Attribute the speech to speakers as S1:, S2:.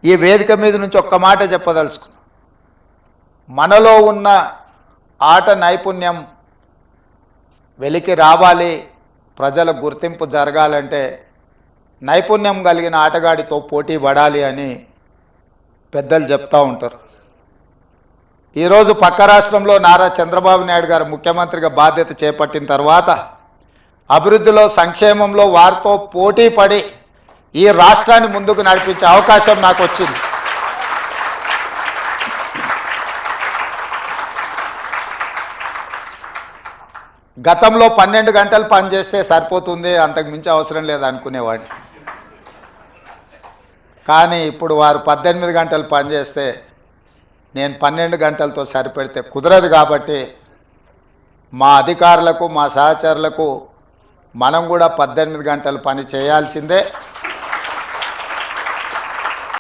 S1: ఈ వేదిక మీద నుంచి ఒక్క మాట చెప్పదలుచుకున్నాం. మనలో ఉన్న ఆట నైపుణ్యం వెలికి రావాలి, ప్రజల గుర్తింపు జరగాలంటే నైపుణ్యం కలిగిన ఆటగాడితో పోటీ పడాలి అని పెద్దలు చెప్తూ ఉంటారు. ఈరోజు పక్క రాష్ట్రంలో నారా చంద్రబాబు నాయుడు గారు ముఖ్యమంత్రిగా బాధ్యత చేపట్టిన తర్వాత అభివృద్ధిలో, సంక్షేమంలో వారితో పోటీ పడి ఈ రాష్ట్రాన్ని ముందుకు నడిపించే అవకాశం నాకు వచ్చింది. గతంలో 12 గంటలు పనిచేస్తే సరిపోతుంది, అంతకు మించి అవసరం లేదు అనుకునేవాడిని. కానీ ఇప్పుడు వారు 18 గంటలు పనిచేస్తే నేను 12 గంటలతో సరిపెడితే కుదరదు. కాబట్టి మా అధికారులకు, మా సహచరులకు మనం కూడా 18 గంటలు పని చేయాల్సిందే.